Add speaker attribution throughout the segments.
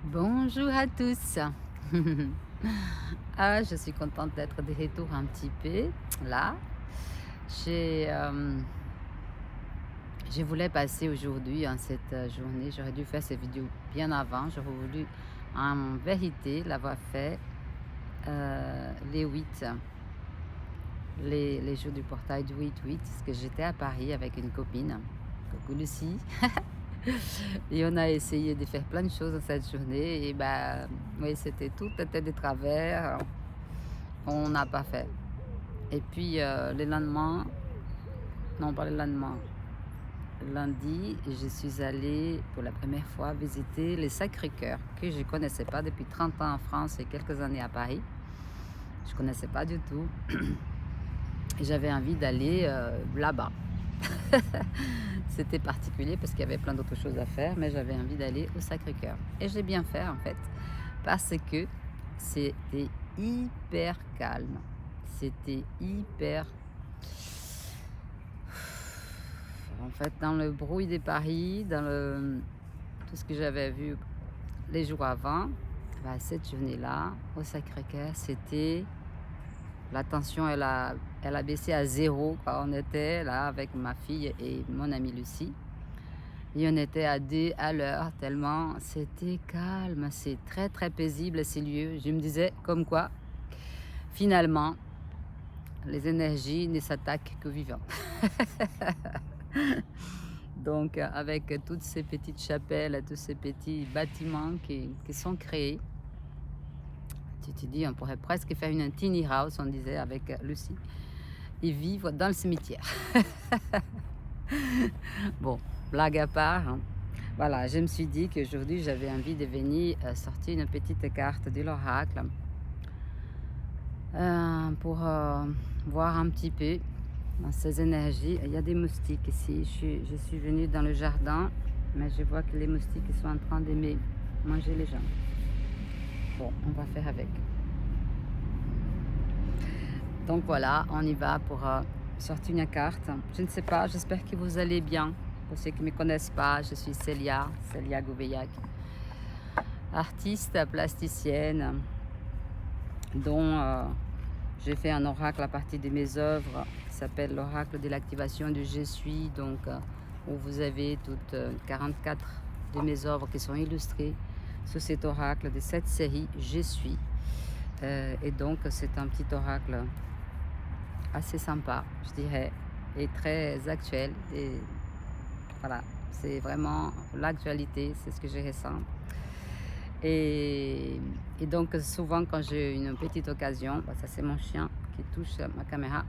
Speaker 1: Bonjour à tous. Je suis contente d'être de retour un petit peu là. J'ai, je voulais passer aujourd'hui en cette journée. J'aurais dû faire cette vidéo bien avant. J'aurais voulu en vérité l'avoir fait les 8, les jours du portail du 8-8, parce que j'étais à Paris avec une copine, coucou Lucie. Et on a essayé de faire plein de choses dans cette journée. Et bah, oui, c'était tout était de travers. On n'a pas fait. Et puis le lendemain, non pas le lendemain, lundi, je suis allée pour la première fois visiter le Sacré-Cœur, que je ne connaissais pas depuis 30 ans en France et quelques années à Paris. Je ne connaissais pas du tout. Et j'avais envie d'aller là-bas. C'était particulier parce qu'il y avait plein d'autres choses à faire, mais j'avais envie d'aller au Sacré-Cœur. Et j'ai bien fait en fait, parce que c'était hyper calme. C'était hyper... En fait, dans le bruit de Paris, tout ce que j'avais vu les jours avant, bah, cette journée-là, au Sacré-Cœur, c'était... La tension, elle a baissé à zéro quand on était là avec ma fille et mon amie Lucie. Et on était à 2 à l'heure, tellement c'était calme, c'est très très paisible ces lieux. Je me disais comme quoi, finalement, les énergies ne s'attaquent qu'aux vivants. Donc avec toutes ces petites chapelles, tous ces petits bâtiments qui sont créés, tu te dis, on pourrait presque faire une tiny house, on disait avec Lucie, et vivre dans le cimetière. Bon, blague à part, hein. Voilà, je me suis dit qu'aujourd'hui, j'avais envie de venir sortir une petite carte de l'oracle pour voir un petit peu dans ces énergies. Il y a des moustiques ici. Je suis venue dans le jardin, mais je vois que les moustiques sont en train de me manger les jambes. Bon, on va faire avec. Donc voilà, on y va pour sortir une carte. Je ne sais pas, j'espère que vous allez bien. Pour ceux qui ne me connaissent pas, je suis Célia Gouveyac, artiste plasticienne, dont j'ai fait un oracle à partir de mes œuvres qui s'appelle l'oracle de l'activation du Je suis, donc où vous avez toutes 44 de mes œuvres qui sont illustrées sous cet oracle de cette série Je suis. Et donc c'est un petit oracle assez sympa, je dirais, et très actuel. Et voilà, c'est vraiment l'actualité, c'est ce que je ressens. Et, et donc souvent quand j'ai une petite occasion, bah, ça c'est mon chien qui touche ma caméra,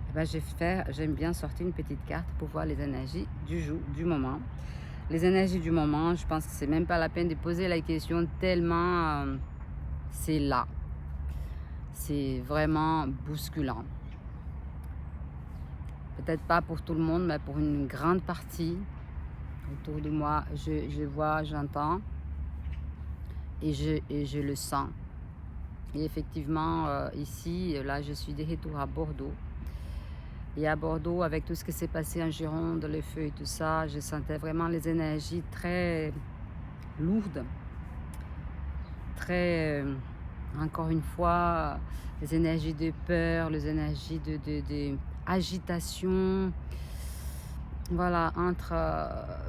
Speaker 1: et bah, j'aime bien sortir une petite carte pour voir les énergies du jour, du moment. Les énergies du moment, je pense que c'est même pas la peine de poser la question tellement c'est là. C'est vraiment bousculant. Peut-être pas pour tout le monde, mais pour une grande partie autour de moi, je vois, j'entends et je le sens. Et effectivement, ici, là, je suis de retour à Bordeaux. Et à Bordeaux, avec tout ce qui s'est passé en Gironde, les feux et tout ça, je sentais vraiment les énergies très lourdes, très, encore une fois, les énergies de peur, les énergies de agitation. Voilà, entre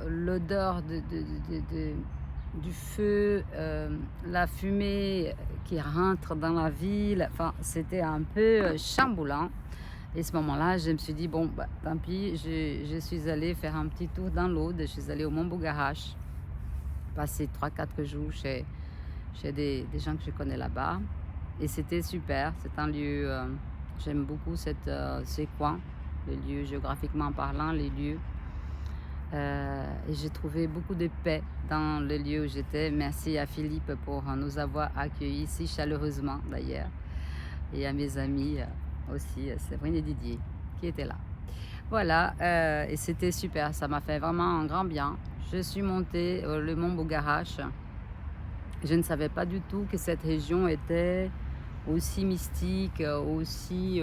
Speaker 1: l'odeur du feu, la fumée qui rentre dans la ville, enfin, c'était un peu chamboulant. Et à ce moment-là, je me suis dit, bon, bah, tant pis, je suis allée faire un petit tour dans l'Aude. Je suis allée au Mont Bougarache, passer 3 4 jours chez des gens que je connais là-bas. Et c'était super, c'est un lieu, j'aime beaucoup ces coins, les lieux géographiquement parlant, les lieux. Et j'ai trouvé beaucoup de paix dans le lieu où j'étais. Merci à Philippe pour nous avoir accueillis si chaleureusement d'ailleurs. Et à mes amis aussi, Séverine et Didier qui étaient là. Voilà, et c'était super, ça m'a fait vraiment un grand bien. Je suis montée le mont Bougarache. Je ne savais pas du tout que cette région était aussi mystique, aussi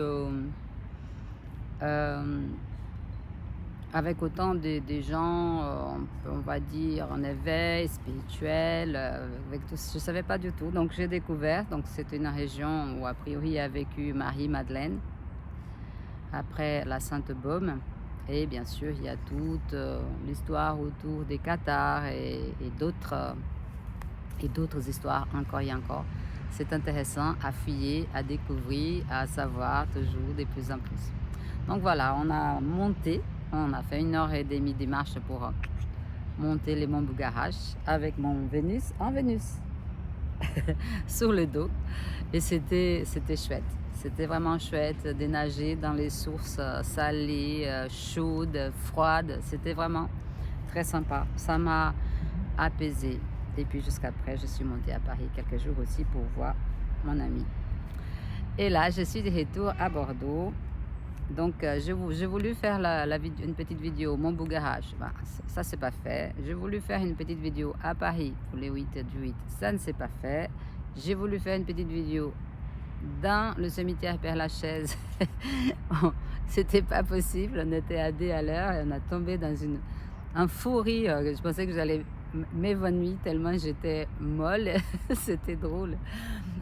Speaker 1: avec autant de gens, on va dire, en éveil spirituel, avec tout, je ne savais pas du tout. Donc j'ai découvert, donc c'est une région où a priori a vécu Marie-Madeleine, après la Sainte Baume. Et bien sûr, il y a toute l'histoire autour des Cathares et d'autres histoires encore et encore. C'est intéressant à fouiller, à découvrir, à savoir toujours de plus en plus. Donc voilà, on a monté, on a fait 1h30 de marche pour monter les monts Bougarache avec mon Vénus en Vénus sur le dos. Et c'était chouette. C'était vraiment chouette de nager dans les sources salées, chaudes, froides. C'était vraiment très sympa. Ça m'a apaisée. Et puis jusqu'après, je suis montée à Paris quelques jours aussi pour voir mon ami. Et là, je suis de retour à Bordeaux. Donc, j'ai voulu faire une petite vidéo, mon Bougarache. Bah, ça, c'est pas fait. J'ai voulu faire une petite vidéo à Paris pour les 8 du 8. Ça ne s'est pas fait. J'ai voulu faire une petite vidéo dans le cimetière Père-Lachaise. C'était pas possible. On était à 2 à l'heure et on a tombé dans un fou rire. Je pensais que j'allais m'évanouir tellement j'étais molle. C'était drôle.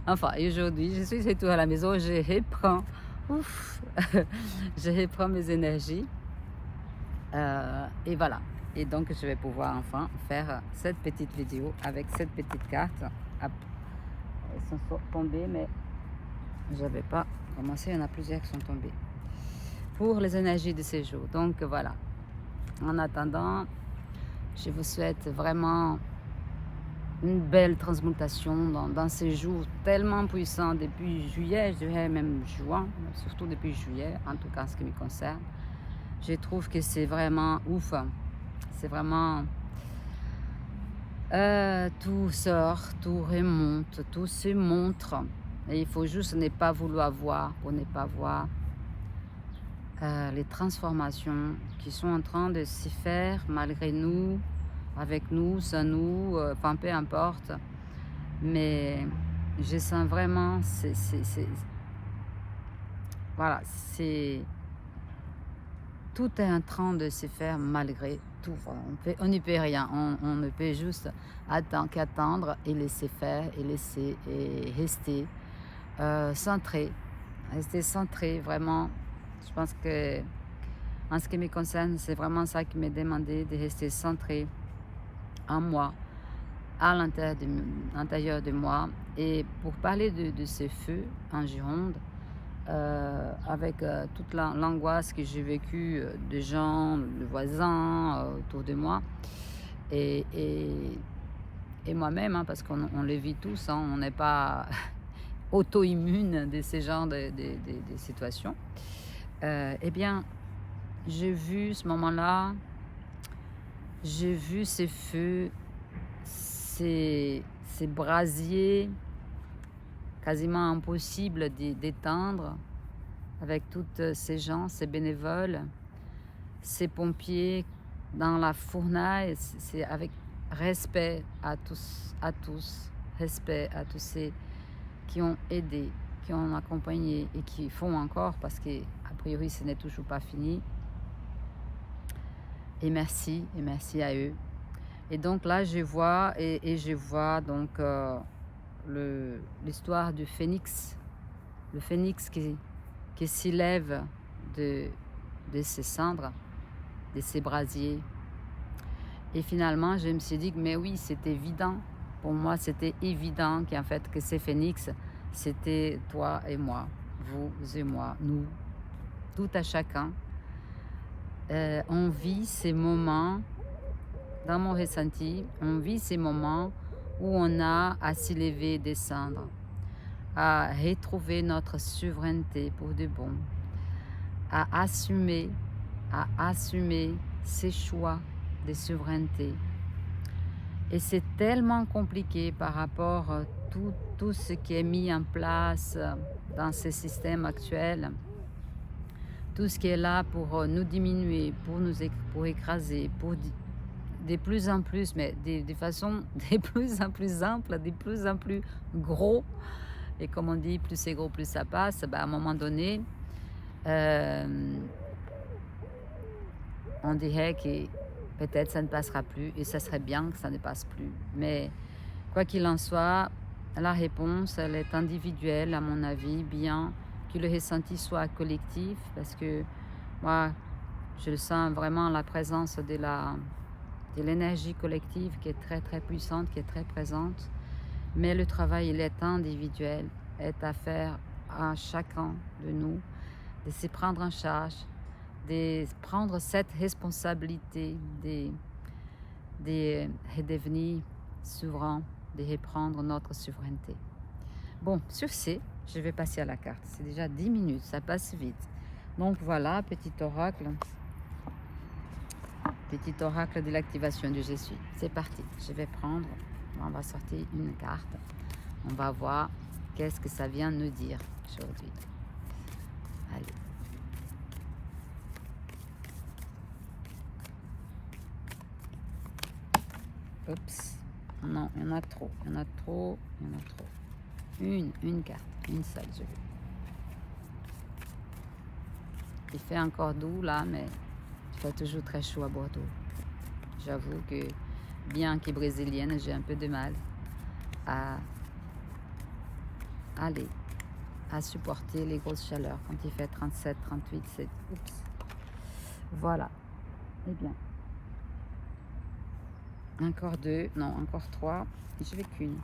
Speaker 1: Enfin, aujourd'hui, je suis retour à la maison. Je reprends. Ouf, je reprends mes énergies. Et voilà. Et donc, je vais pouvoir enfin faire cette petite vidéo avec cette petite carte. Elles sont tombées, mais je n'avais pas commencé. Il y en a plusieurs qui sont tombées. Pour les énergies de ces jours. Donc, voilà. En attendant, je vous souhaite vraiment une belle transmutation dans ces jours tellement puissants depuis juillet, je dirais même juin, surtout depuis juillet, en tout cas en ce qui me concerne. Je trouve que c'est vraiment ouf. C'est vraiment... tout sort, tout remonte, tout se montre. Et il faut juste ne pas vouloir voir, pour ne pas voir les transformations qui sont en train de se faire malgré nous, avec nous, sans nous, enfin peu importe. Mais je sens vraiment, voilà, tout est en train de se faire malgré tout. On n'y peut rien, on ne peut juste qu'attendre et laisser faire et rester centré, vraiment. Je pense que en ce qui me concerne, c'est vraiment ça qui m'est demandé, de rester centré en moi, à l'intérieur de moi. Et pour parler de ce feu en Gironde, avec toute l'angoisse que j'ai vécue de gens, de voisins autour de moi, et moi-même, hein, parce qu'on les vit tous, hein, on n'est pas auto-immune de ces genres de situations. Eh bien, j'ai vu ce moment-là, j'ai vu ces feux, ces brasiers quasiment impossibles d'éteindre, avec toutes ces gens, ces bénévoles, ces pompiers dans la fournaise. C'est avec respect à tous, respect à tous ceux qui ont aidé, qui ont accompagné et qui font encore, parce que a priori ce n'est toujours pas fini. Et merci à eux. Et donc là je vois je vois donc l'histoire du phénix, le phénix qui s'élève de ces cendres, de ces brasiers. Et finalement je me suis dit que mais oui, c'est évident, pour moi c'était évident qu'en fait que ces phénix, c'était toi et moi, vous et moi, nous, tout à chacun. On vit ces moments, dans mon ressenti, on vit ces moments où on a à s'élever et descendre, à retrouver notre souveraineté pour de bon, à assumer ces choix de souveraineté. Et c'est tellement compliqué par rapport à tout ce qui est mis en place dans ce système actuel. Tout ce qui est là pour nous diminuer, pour écraser, pour de plus en plus, mais de façon de plus en plus ample, de plus en plus gros. Et comme on dit, plus c'est gros, plus ça passe. Ben, à un moment donné, on dirait que peut-être ça ne passera plus et ça serait bien que ça ne passe plus. Mais quoi qu'il en soit, la réponse, elle est individuelle à mon avis, bien que le ressenti soit collectif, parce que moi, je sens vraiment la présence de l'énergie collective qui est très très puissante, qui est très présente. Mais le travail, il est individuel, est à faire à chacun de nous, de se prendre en charge, de prendre cette responsabilité, de redevenir souverain, de reprendre notre souveraineté. Bon, sur ce, je vais passer à la carte. C'est déjà 10 minutes, ça passe vite. Donc voilà, petit oracle de l'activation du je suis. C'est parti, je vais prendre, on va sortir une carte. On va voir qu'est-ce que ça vient nous dire aujourd'hui. Allez. Oups. Non, il y en a trop. Il y en a trop. Il y en a trop. Une carte. Une seule, je veux. Il fait encore doux là, mais il fait toujours très chaud à Bordeaux. J'avoue que, bien que brésilienne, j'ai un peu de mal à aller, à supporter les grosses chaleurs quand il fait 37, 38, c'est... Oups. Voilà. Eh bien. Encore 2, non, encore 3. Je vais qu'une.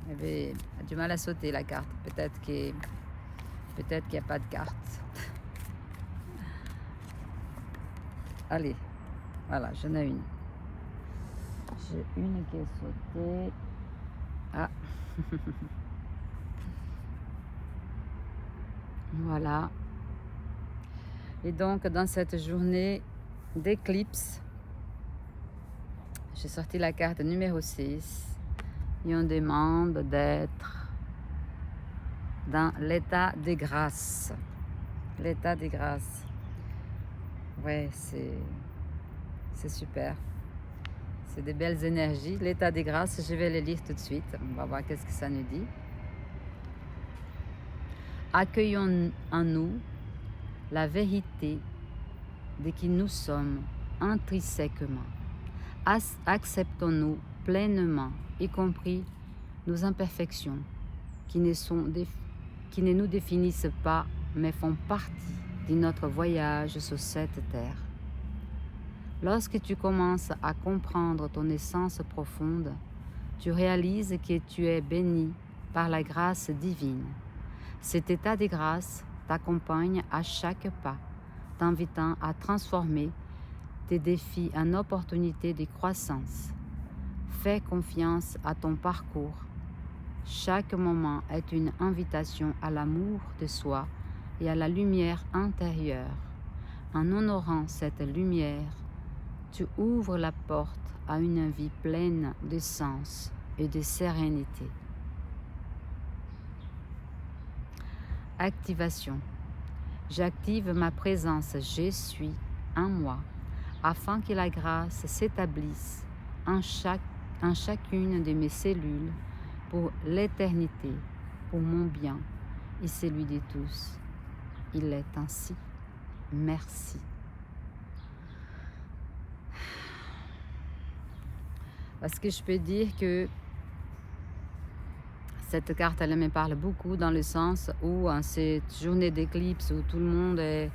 Speaker 1: J'avais du mal à sauter la carte. Peut-être qu'il n'y a pas de carte. Allez, voilà, j'en ai une. J'ai une qui est sautée. Ah. Voilà. Et donc, dans cette journée d'éclipse, j'ai sorti la carte numéro 6 et on demande d'être dans l'état de grâce. L'état de grâce. Ouais, c'est super. C'est des belles énergies. L'état de grâce, je vais les lire tout de suite. On va voir qu'est-ce que ça nous dit. Accueillons en nous la vérité de qui nous sommes intrinsèquement. Acceptons-nous pleinement, y compris nos imperfections, qui ne nous définissent pas, mais font partie de notre voyage sur cette terre. Lorsque tu commences à comprendre ton essence profonde, tu réalises que tu es béni par la grâce divine. Cet état de grâce t'accompagne à chaque pas, t'invitant à transformer tes défis en opportunités de croissance. Fais confiance à ton parcours. Chaque moment est une invitation à l'amour de soi et à la lumière intérieure. En honorant cette lumière, tu ouvres la porte à une vie pleine de sens et de sérénité. Activation. J'active ma présence je suis en moi afin que la grâce s'établisse en chacune de mes cellules pour l'éternité, pour mon bien et celui de tous. Il est ainsi. Merci. Parce que je peux dire que cette carte, elle me parle beaucoup dans le sens où en cette journée d'éclipse où tout le monde est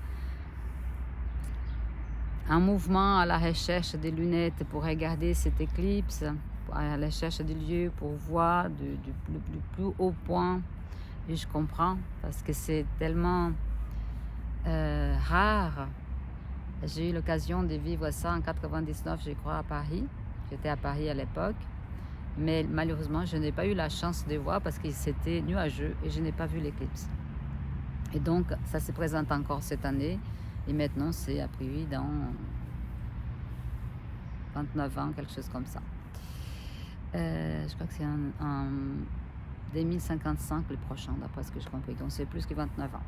Speaker 1: en mouvement à la recherche des lunettes pour regarder cette éclipse, à la recherche des lieux pour voir du plus haut point. Et je comprends parce que c'est tellement rare. J'ai eu l'occasion de vivre ça en 99, je crois, à Paris. J'étais à Paris à l'époque. Mais malheureusement, je n'ai pas eu la chance de voir parce que c'était nuageux et je n'ai pas vu l'éclipse. Et donc, ça se présente encore cette année. Et maintenant, c'est a priori dans 29 ans, quelque chose comme ça. Je crois que c'est en 2055 le prochain, d'après ce que j'ai compris. Donc, c'est plus que 29 ans.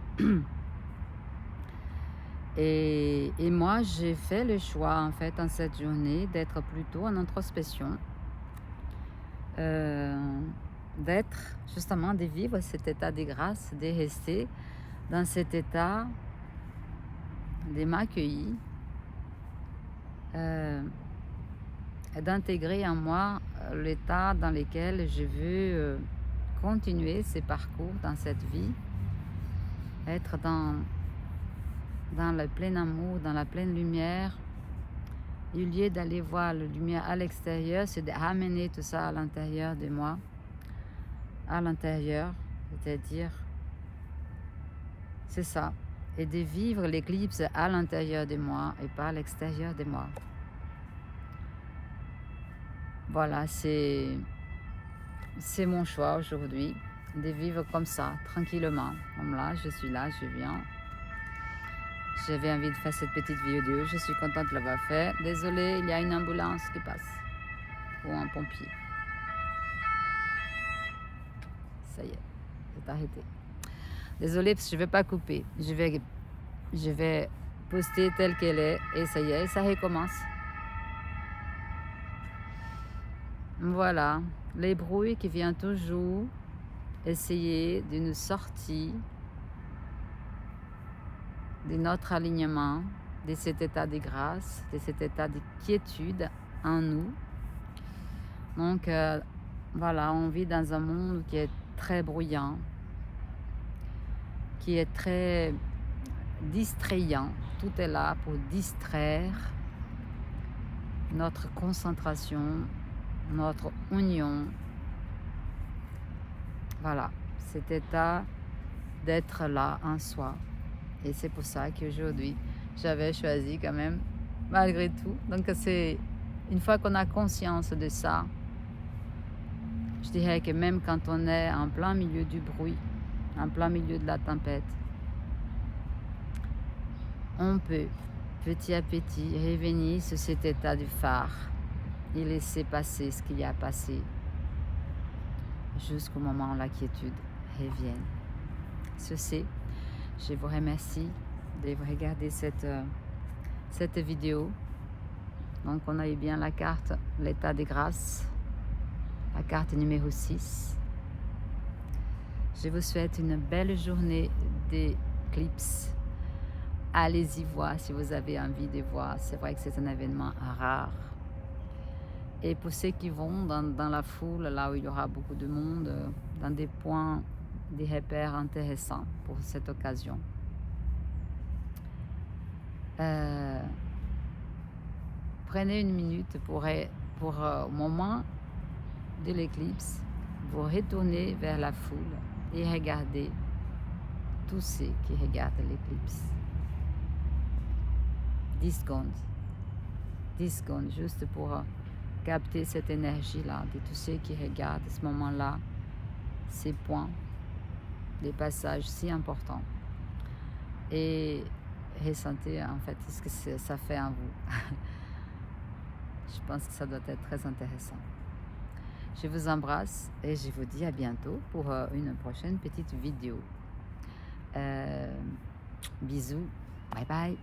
Speaker 1: Et moi, j'ai fait le choix, en fait, en cette journée, d'être plutôt en introspection. D'être justement, de vivre cet état de grâce, de rester dans cet état, de m'accueillir d'intégrer en moi l'état dans lequel je veux continuer ce parcours dans cette vie, être dans le plein amour, dans la pleine lumière. Au lieu d'aller voir la lumière à l'extérieur, c'est de ramener tout ça à l'intérieur de moi, à l'intérieur, c'est-à-dire, c'est ça, et de vivre l'éclipse à l'intérieur de moi et pas à l'extérieur de moi. Voilà, c'est mon choix aujourd'hui, de vivre comme ça, tranquillement. Comme là, je suis là, je viens. J'avais envie de faire cette petite vidéo, je suis contente de l'avoir fait. Désolée, il y a une ambulance qui passe, ou un pompier. Ça y est, c'est arrêté. Désolée, parce que je ne vais pas couper. Je vais poster telle qu'elle est, et ça y est, ça recommence. Voilà, les bruits qui viennent toujours essayer de nous sortir de notre alignement, de cet état de grâce, de cet état de quiétude en nous. Donc, voilà, on vit dans un monde qui est très bruyant, qui est très distrayant. Tout est là pour distraire notre concentration, notre union. Voilà, cet état d'être là en soi. Et c'est pour ça qu'aujourd'hui, j'avais choisi quand même, malgré tout. Donc c'est une fois qu'on a conscience de ça, je dirais que même quand on est en plein milieu du bruit, en plein milieu de la tempête, on peut petit à petit revenir sur cet état du phare et laisser passer ce qu'il y a passé jusqu'au moment où la quiétude revienne. Ceci, je vous remercie de regarder cette vidéo. Donc on a eu bien la carte, l'état de grâce, la carte numéro 6. Je vous souhaite une belle journée d'éclipse. Allez-y voir si vous avez envie de voir. C'est vrai que c'est un événement rare. Et pour ceux qui vont dans la foule, là où il y aura beaucoup de monde, dans des points, des repères intéressants pour cette occasion. Prenez une minute pour au moment de l'éclipse, vous retournez vers la foule et regardez tous ceux qui regardent l'éclipse. 10 secondes, juste pour capter cette énergie-là de tous ceux qui regardent à ce moment-là, ces points, des passages si importants. Et ressentez en fait ce que ça fait en vous. Je pense que ça doit être très intéressant. Je vous embrasse et je vous dis à bientôt pour une prochaine petite vidéo. Bisous, bye bye.